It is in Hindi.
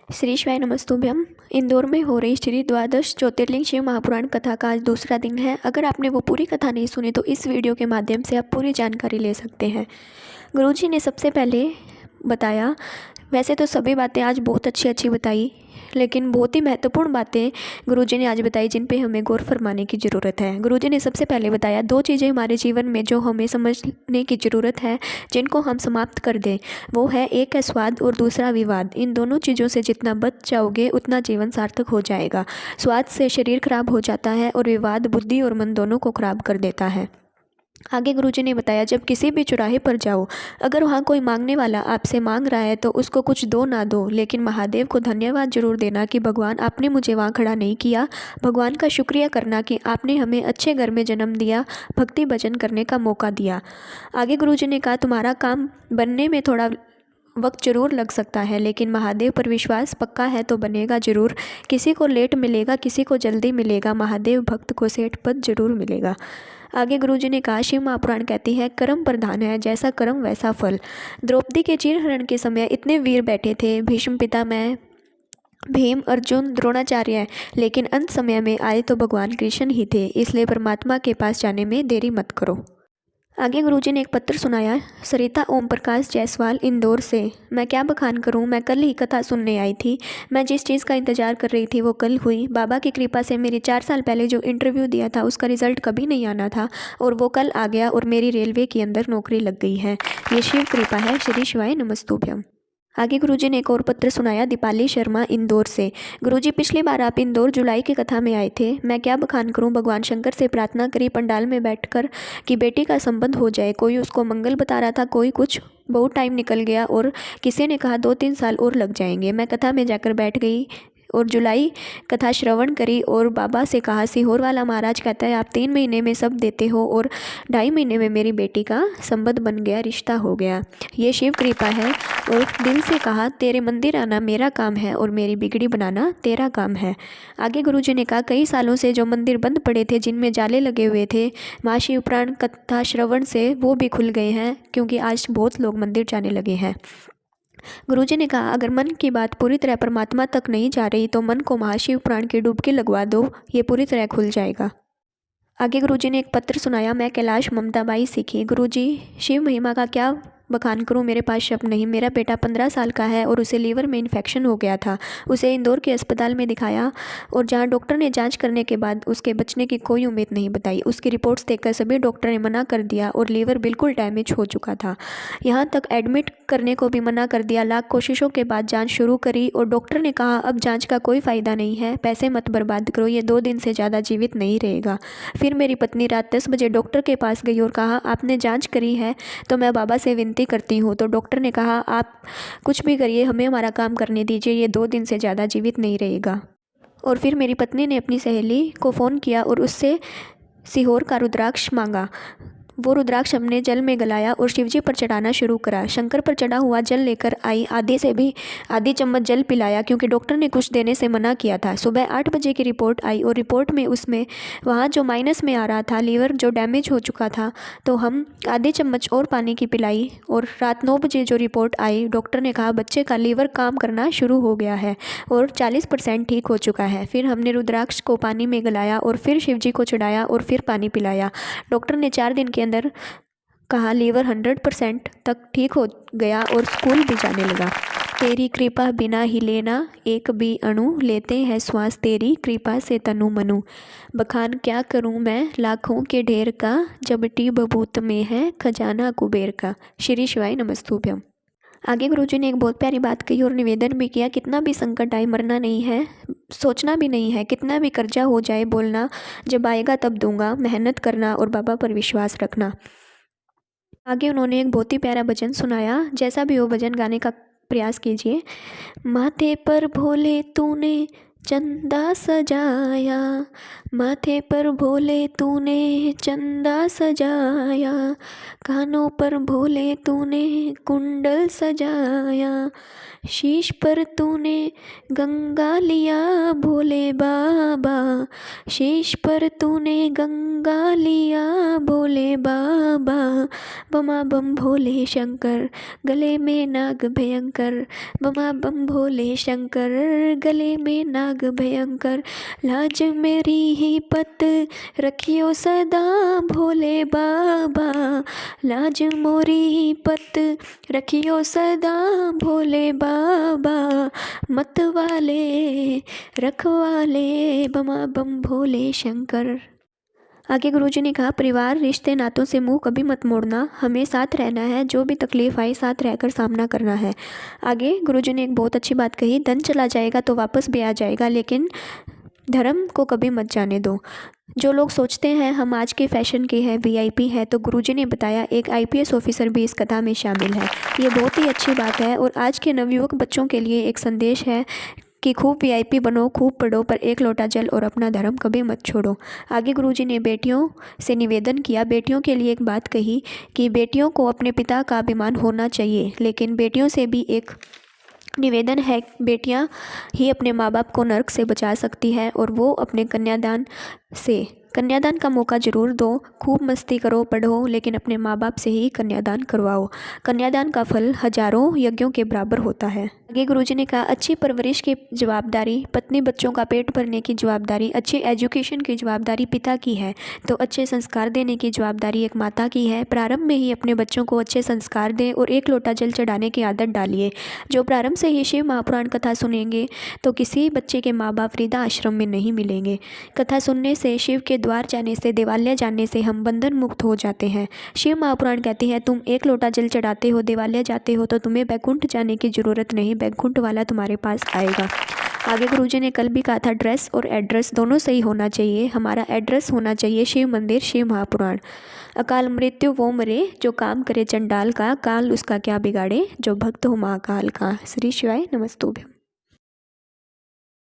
श्री शिवाय नमस्तुभ्यम। इंदौर में हो रही श्री द्वादश ज्योतिर्लिंग शिव महापुराण कथा का आज दूसरा दिन है। अगर आपने वो पूरी कथा नहीं सुनी तो इस वीडियो के माध्यम से आप पूरी जानकारी ले सकते हैं। गुरुजी ने सबसे पहले बताया, वैसे तो सभी बातें आज बहुत अच्छी बताई, लेकिन बहुत ही महत्वपूर्ण बातें गुरुजी ने आज बताई जिन पे हमें गौर फरमाने की ज़रूरत है। गुरुजी ने सबसे पहले बताया, दो चीज़ें हमारे जीवन में जो हमें समझने की ज़रूरत है, जिनको हम समाप्त कर दें, वो है एक है स्वाद और दूसरा विवाद। इन दोनों चीज़ों से जितना बच जाओगे उतना जीवन सार्थक हो जाएगा। स्वाद से शरीर खराब हो जाता है और विवाद बुद्धि और मन दोनों को खराब कर देता है। आगे गुरुजी ने बताया, जब किसी भी चौराहे पर जाओ, अगर वहाँ कोई मांगने वाला आपसे मांग रहा है तो उसको कुछ दो ना दो, लेकिन महादेव को धन्यवाद जरूर देना कि भगवान आपने मुझे वहाँ खड़ा नहीं किया। भगवान का शुक्रिया करना कि आपने हमें अच्छे घर में जन्म दिया, भक्ति भजन करने का मौका दिया। आगे गुरुजी ने कहा, तुम्हारा काम बनने में थोड़ा वक्त ज़रूर लग सकता है, लेकिन महादेव पर विश्वास पक्का है तो बनेगा ज़रूर। किसी को लेट मिलेगा, किसी को जल्दी मिलेगा, महादेव भक्त को सेठ पद जरूर मिलेगा। आगे गुरुजी ने कहा, शिव महापुराण कहती है, कर्म प्रधान है, जैसा कर्म वैसा फल। द्रौपदी के चीरहरण के समय इतने वीर बैठे थे, भीष्म पितामह, भीम, अर्जुन, द्रोणाचार्य, लेकिन अंत समय में आए तो भगवान कृष्ण ही थे। इसलिए परमात्मा के पास जाने में देरी मत करो। आगे गुरुजी ने एक पत्र सुनाया, सरिता ओम प्रकाश जायसवाल, इंदौर से। मैं क्या बखान करूं, मैं कल ही कथा सुनने आई थी। मैं जिस चीज़ का इंतज़ार कर रही थी वो कल हुई। बाबा की कृपा से मेरी 4 साल पहले जो इंटरव्यू दिया था उसका रिज़ल्ट कभी नहीं आना था और वो कल आ गया और मेरी रेलवे के अंदर नौकरी लग गई है। ये शिव कृपा है। श्री शिवाय नमस्तुभ्यम। आगे गुरुजी ने एक और पत्र सुनाया, दीपाली शर्मा, इंदौर से। गुरुजी, पिछली बार आप इंदौर जुलाई की कथा में आए थे। मैं क्या बखान करूं, भगवान शंकर से प्रार्थना करी पंडाल में बैठकर कि बेटी का संबंध हो जाए। कोई उसको मंगल बता रहा था, कोई कुछ। बहुत टाइम निकल गया और किसी ने कहा 2-3 साल और लग जाएंगे। मैं कथा में जाकर बैठ गई और जुलाई कथा श्रवण करी और बाबा से कहा, सीहोर वाला महाराज कहता है आप 3 महीने में सब देते हो और 2.5 महीने में मेरी बेटी का संबंध बन गया, रिश्ता हो गया। ये शिव कृपा है। और दिल से कहा, तेरे मंदिर आना मेरा काम है और मेरी बिगड़ी बनाना तेरा काम है। आगे गुरुजी ने कहा, कई सालों से जो मंदिर बंद पड़े थे, जिनमें जाले लगे हुए थे, माँ शिव पुराण कथा श्रवण से वो भी खुल गए हैं, क्योंकि आज बहुत लोग मंदिर जाने लगे हैं। गुरुजी ने कहा, अगर मन की बात पूरी तरह परमात्मा तक नहीं जा रही तो मन को महाशिव पुराण की डुबकी लगवा दो, ये पूरी तरह खुल जाएगा। आगे गुरुजी ने एक पत्र सुनाया, मैं कैलाश ममताबाई सीखी। गुरुजी, शिव महिमा का क्या बखान करूं, मेरे पास शब्द नहीं। मेरा बेटा 15 साल का है और उसे लीवर में इन्फेक्शन हो गया था। उसे इंदौर के अस्पताल में दिखाया और जहां डॉक्टर ने जांच करने के बाद उसके बचने की कोई उम्मीद नहीं बताई। उसकी रिपोर्ट्स देखकर सभी डॉक्टर ने मना कर दिया और लीवर बिल्कुल डैमेज हो चुका था। यहाँ तक एडमिट करने को भी मना कर दिया। लाख कोशिशों के बाद जाँच शुरू करी और डॉक्टर ने कहा, अब जाँच का कोई फ़ायदा नहीं है, पैसे मत बर्बाद करो, ये 2 दिन से ज़्यादा जीवित नहीं रहेगा। फिर मेरी पत्नी रात 10 बजे डॉक्टर के पास गई और कहा, आपने जाँच करी है तो मैं बाबा से विनती करती हूँ। तो डॉक्टर ने कहा, आप कुछ भी करिए, हमें हमारा काम करने दीजिए, ये 2 दिन से ज़्यादा जीवित नहीं रहेगा। और फिर मेरी पत्नी ने अपनी सहेली को फ़ोन किया और उससे सीहोर का रुद्राक्ष मांगा। वो रुद्राक्ष हमने जल में गलाया और शिवजी पर चढ़ाना शुरू करा। शंकर पर चढ़ा हुआ जल लेकर आई, आधे से भी आधी चम्मच जल पिलाया, क्योंकि डॉक्टर ने कुछ देने से मना किया था। सुबह 8 बजे की रिपोर्ट आई और रिपोर्ट में उसमें वहाँ जो माइनस में आ रहा था, लीवर जो डैमेज हो चुका था, तो हम आधी चम्मच और पानी की पिलाई और रात 9 बजे जो रिपोर्ट आई, डॉक्टर ने कहा बच्चे का लीवर काम करना शुरू हो गया है और 40% ठीक हो चुका है। फिर हमने रुद्राक्ष को पानी में गलाया और फिर शिवजी को चढ़ाया और फिर पानी पिलाया। डॉक्टर ने 4 दिन के अंदर कहा लीवर 100% तक ठीक हो गया और स्कूल भी जाने लगा। तेरी कृपा बिना ही लेना एक भी अणु, लेते हैं श्वास तेरी कृपा से तनु मनु। बखान क्या करूं मैं लाखों के ढेर का, जबटी बबूत में है खजाना कुबेर का। श्री शिवाय नमस्तुभ्यम। आगे गुरुजी ने एक बहुत प्यारी बात कही और निवेदन भी किया, कितना भी संकट आए मरना नहीं है, सोचना भी नहीं है, कितना भी कर्जा हो जाए बोलना जब आएगा तब दूंगा, मेहनत करना और बाबा पर विश्वास रखना। आगे उन्होंने एक बहुत ही प्यारा भजन सुनाया, जैसा भी हो भजन गाने का प्रयास कीजिए। माथे पर भोले तूने चंदा सजाया, माथे पर भोले तूने चंदा सजाया, कानों पर भोले तूने कुंडल सजाया, शीश पर तूने गंगा लिया भोले बाबा, शीश पर तूने गंगा लिया भोले बाबा, बमा बम भोले शंकर गले में नाग भयंकर, बमा बम भोले शंकर गले में नाग भयंकर, लाज मेरी ही पत रखियो सदा भोले बाबा, लाज मोरी ही पत रखियो सदा भोले बाबा, मत वाले रखवाले बमा बम भोले शंकर। आगे गुरुजी ने कहा, परिवार रिश्ते नातों से मुंह कभी मत मोड़ना, हमें साथ रहना है, जो भी तकलीफ़ आए साथ रहकर सामना करना है। आगे गुरुजी ने एक बहुत अच्छी बात कही, धन चला जाएगा तो वापस भी आ जाएगा, लेकिन धर्म को कभी मत जाने दो। जो लोग सोचते हैं हम आज के फैशन के हैं, वीआईपी है, तो गुरुजी ने बताया एक आईपीएस ऑफिसर भी इस कथा में शामिल है। ये बहुत ही अच्छी बात है और आज के नवयुवक बच्चों के लिए एक संदेश है कि खूब वीआईपी बनो, खूब पढ़ो, पर एक लोटा जल और अपना धर्म कभी मत छोड़ो। आगे गुरुजी ने बेटियों से निवेदन किया, बेटियों के लिए एक बात कही कि बेटियों को अपने पिता का अभिमान होना चाहिए, लेकिन बेटियों से भी एक निवेदन है, बेटियां ही अपने माँ बाप को नर्क से बचा सकती है और वो अपने कन्यादान का मौका ज़रूर दो, खूब मस्ती करो, पढ़ो, लेकिन अपने माँ बाप से ही कन्यादान करवाओ। कन्यादान का फल हजारों यज्ञों के बराबर होता है। आगे गुरुजी ने कहा, अच्छी परवरिश की जवाबदारी, पत्नी बच्चों का पेट भरने की जवाबदारी, अच्छी एजुकेशन की जवाबदारी पिता की है, तो अच्छे संस्कार देने की जवाबदारी एक माता की है। प्रारंभ में ही अपने बच्चों को अच्छे संस्कार दें और एक लोटा जल चढ़ाने की आदत डालिए। जो प्रारंभ से ही शिव महापुराण कथा सुनेंगे तो किसी बच्चे के माँ बाप वृद्धा आश्रम में नहीं मिलेंगे। कथा सुनने से, शिव के द्वार जाने से, देवालय जाने से हम बंधन मुक्त हो जाते हैं। शिव महापुराण कहती है, तुम एक लोटा जल चढ़ाते हो, देवालय जाते हो, तो तुम्हें बैकुंठ जाने की ज़रूरत नहीं, बैकुंठ वाला तुम्हारे पास आएगा। आगे गुरुजी ने कल भी कहा था, ड्रेस और एड्रेस दोनों सही होना चाहिए। हमारा एड्रेस होना चाहिए शिव मंदिर, शिव महापुराण। अकाल मृत्यु वो मरे जो काम करे चंडाल का, काल उसका क्या बिगाड़े जो भक्त हो महाकाल का। श्री शिवाय नमस्तुभ्यं।